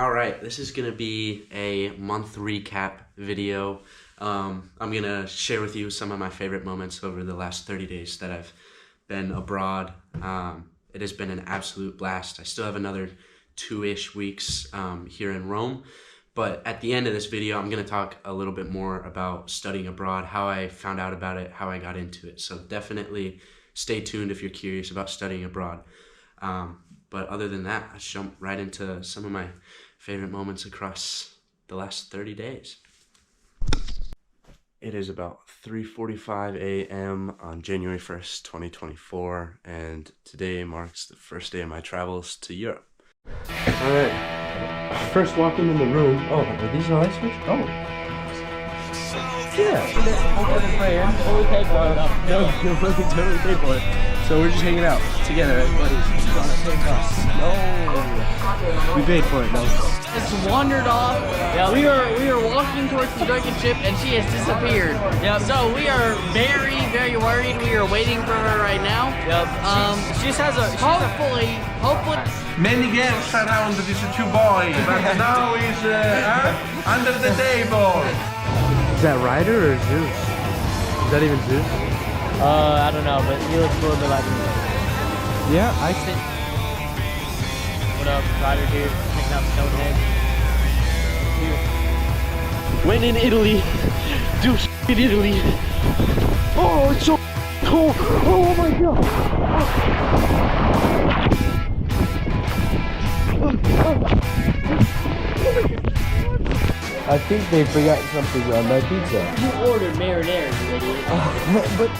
All right, this is gonna be a month recap video. I'm gonna share with you some of my favorite moments over the last 30 days that I've been abroad. It has been an absolute blast. I still have another 2-ish weeks here in Rome, but at the end of this video, I'm gonna talk a little bit more about studying abroad, how I found out about it, how I got into it. So definitely stay tuned if you're curious about studying abroad. But other than that, let's jump right into some of my favorite moments across the last 30 days. It is about 3:45 a.m. on January 1st, 2024, and today marks the first day of my travels to Europe. All right, first walking in the room. Oh, are these lights switch? Oh. Yeah. Totally paid for it. No, totally paid for it. So we're just hanging out together as buddies. No. We paid for it, though. Just wandered off. Yeah, we were walking towards the drunken ship and she has disappeared. Yep. So we are very, very worried. We are waiting for her right now. Yep. She just has a... Hopefully. Many girls around these two boys, but now he's under the table. Is that Ryder or Zeus? Is that even Zeus? I don't know, but he looks a little bit like me. Yeah, I see. What up, Ryder here, checking out Stonehenge. When in Italy, do in Italy. Oh, it's so cold. Oh my god. I think they forgot something on my pizza. You ordered marinara, you idiot. But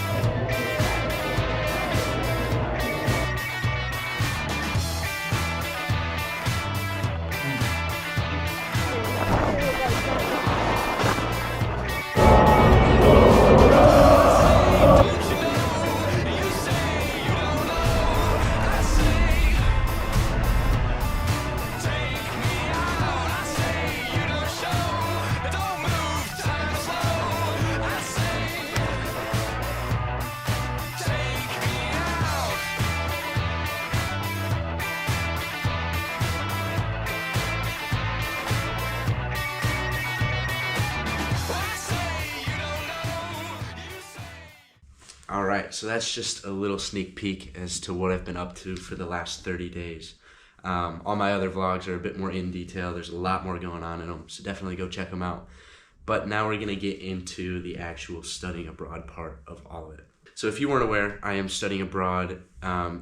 Alright, so that's just a little sneak peek as to what I've been up to for the last 30 days. All my other vlogs are a bit more in detail. There's a lot more going on in them, so definitely go check them out. But now we're going to get into the actual studying abroad part of all of it. So if you weren't aware, I am studying abroad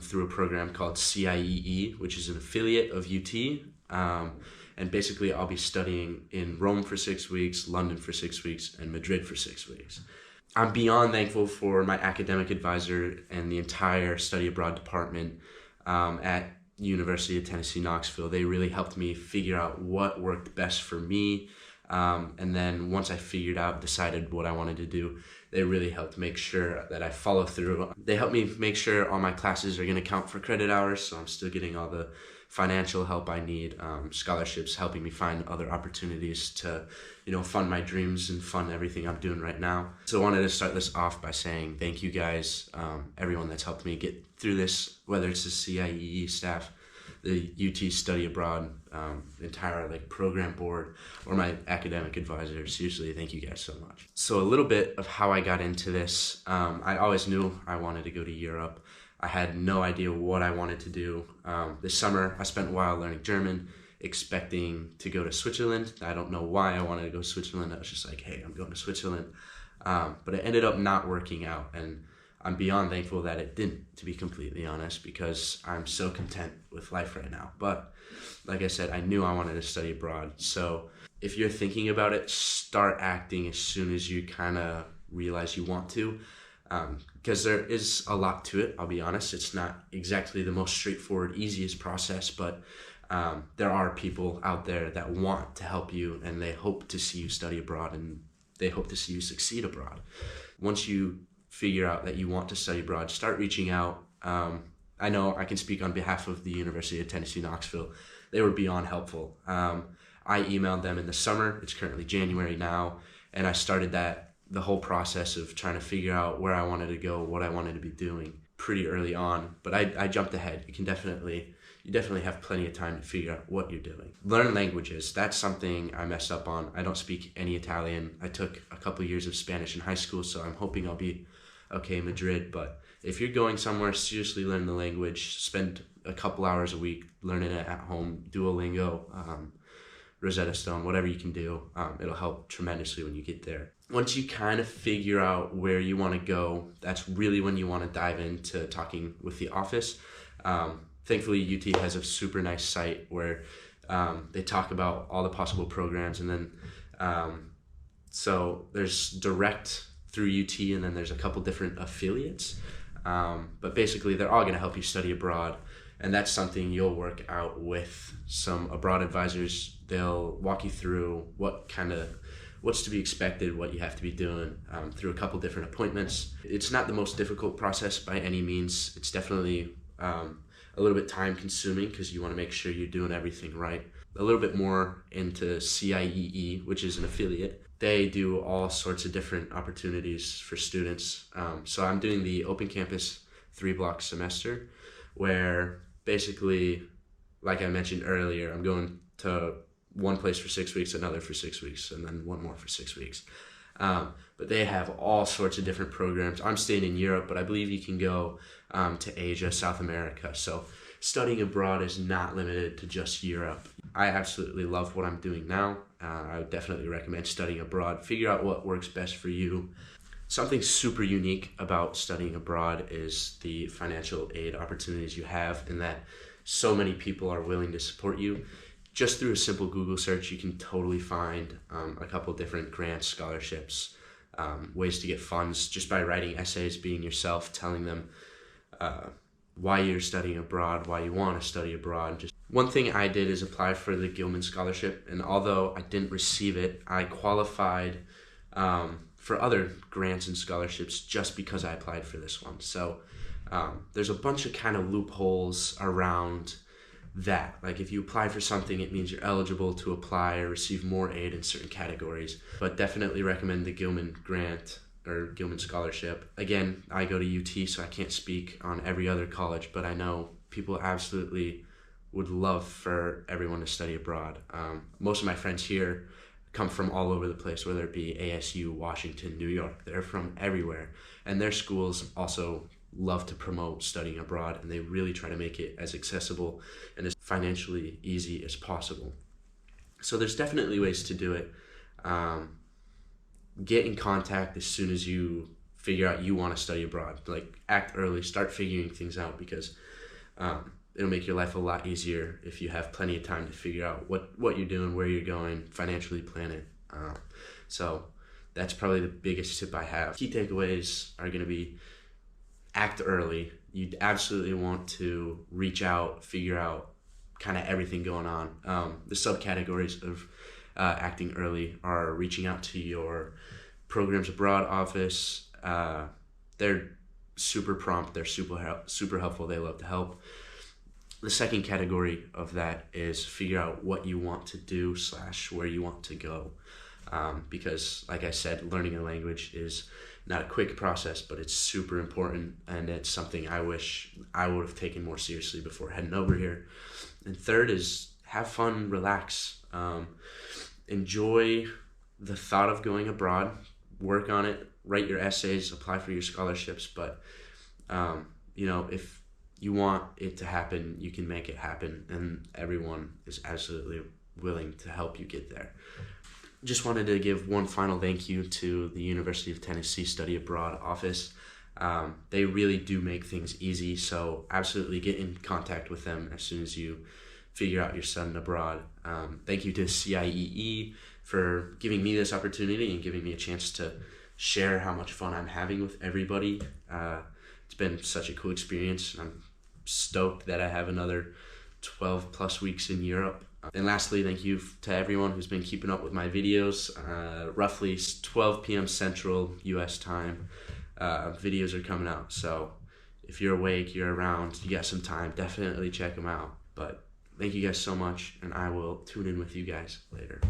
through a program called CIEE, which is an affiliate of UT. And basically I'll be studying in Rome for 6 weeks, London for 6 weeks, and Madrid for 6 weeks. I'm beyond thankful for my academic advisor and the entire study abroad department at University of Tennessee, Knoxville. They really helped me figure out what worked best for me. And then once I decided what I wanted to do, they really helped make sure that I follow through. They helped me make sure all my classes are going to count for credit hours, so I'm still getting all the financial help I need, scholarships helping me find other opportunities to, fund my dreams and fund everything I'm doing right now. So I wanted to start this off by saying thank you guys, everyone that's helped me get through this, whether it's the CIEE staff, the UT study abroad, entire program board, or my academic advisor. Seriously, thank you guys so much. So a little bit of how I got into this. I always knew I wanted to go to Europe. I had no idea what I wanted to do. This summer, I spent a while learning German, expecting to go to Switzerland. I don't know why I wanted to go to Switzerland. I was just like, hey, I'm going to Switzerland. But it ended up not working out, and I'm beyond thankful that it didn't, to be completely honest, because I'm so content with life right now. But like I said, I knew I wanted to study abroad. So if you're thinking about it, start acting as soon as you kind of realize you want to. Because there is a lot to it, I'll be honest. It's not exactly the most straightforward, easiest process, but there are people out there that want to help you, and they hope to see you study abroad, and they hope to see you succeed abroad. Once you figure out that you want to study abroad, start reaching out. I know I can speak on behalf of the University of Tennessee, Knoxville. They were beyond helpful. I emailed them in the summer. It's currently January now, and I started the whole process of trying to figure out where I wanted to go, what I wanted to be doing pretty early on. But I jumped ahead. You you definitely have plenty of time to figure out what you're doing. Learn languages. That's something I messed up on. I don't speak any Italian. I took a couple years of Spanish in high school, so I'm hoping I'll be okay in Madrid. But if you're going somewhere, seriously learn the language. Spend a couple hours a week learning it at home. Duolingo, Rosetta Stone, whatever you can do. It'll help tremendously when you get there. Once you kind of figure out where you want to go, that's really when you want to dive into talking with the office. Thankfully, UT has a super nice site where they talk about all the possible programs, and then so there's direct through UT, and then there's a couple different affiliates. But basically, they're all going to help you study abroad, and that's something you'll work out with some abroad advisors. They'll walk you through what's to be expected, what you have to be doing through a couple different appointments. It's not the most difficult process by any means. It's definitely a little bit time consuming because you want to make sure you're doing everything right. A little bit more into CIEE, which is an affiliate. They do all sorts of different opportunities for students. So I'm doing the open campus 3-block semester, where basically, like I mentioned earlier, I'm going to one place for 6 weeks, another for 6 weeks, and then one more for 6 weeks. But they have all sorts of different programs. I'm staying in Europe, but I believe you can go to Asia, South America. So studying abroad is not limited to just Europe. I absolutely love what I'm doing now. I would definitely recommend studying abroad. Figure out what works best for you. Something super unique about studying abroad is the financial aid opportunities you have, in that so many people are willing to support you. Just through a simple Google search, you can totally find a couple different grants, scholarships, ways to get funds just by writing essays, being yourself, telling them why you're studying abroad, why you want to study abroad. Just one thing I did is apply for the Gilman Scholarship, and although I didn't receive it, I qualified for other grants and scholarships just because I applied for this one. So there's a bunch of kind of loopholes around that. Like if you apply for something, it means you're eligible to apply or receive more aid in certain categories. But definitely recommend the Gilman grant or Gilman Scholarship. Again, I go to UT, so I can't speak on every other college, but I know people absolutely would love for everyone to study abroad. Most of my friends here come from all over the place, whether it be ASU, Washington, New York. They're from everywhere. And their schools also love to promote studying abroad, and they really try to make it as accessible and as financially easy as possible. So there's definitely ways to do it. Get in contact as soon as you figure out you want to study abroad. Like, act early, start figuring things out, because it'll make your life a lot easier if you have plenty of time to figure out what you're doing, where you're going, financially plan it. So that's probably the biggest tip I have. Key takeaways are going to be: act early. You absolutely want to reach out, figure out kind of everything going on. The subcategories of acting early are reaching out to your programs abroad office. They're super prompt. They're super helpful. They love to help. The second category of that is figure out what you want to do / where you want to go. Because, like I said, learning a language is not a quick process, but it's super important, and it's something I wish I would have taken more seriously before heading over here. And third is have fun, relax, enjoy the thought of going abroad, work on it, write your essays, apply for your scholarships. But if you want it to happen, you can make it happen, and everyone is absolutely willing to help you get there. Just wanted to give one final thank you to the University of Tennessee Study Abroad office. They really do make things easy, so absolutely get in contact with them as soon as you figure out your studying abroad. Thank you to CIEE for giving me this opportunity and giving me a chance to share how much fun I'm having with everybody. It's been such a cool experience. I'm stoked that I have another 12 plus weeks in Europe. And lastly, thank you to everyone who's been keeping up with my videos. Roughly 12 p.m. Central US time, videos are coming out. So if you're awake, you're around, you got some time, definitely check them out. But thank you guys so much, and I will tune in with you guys later.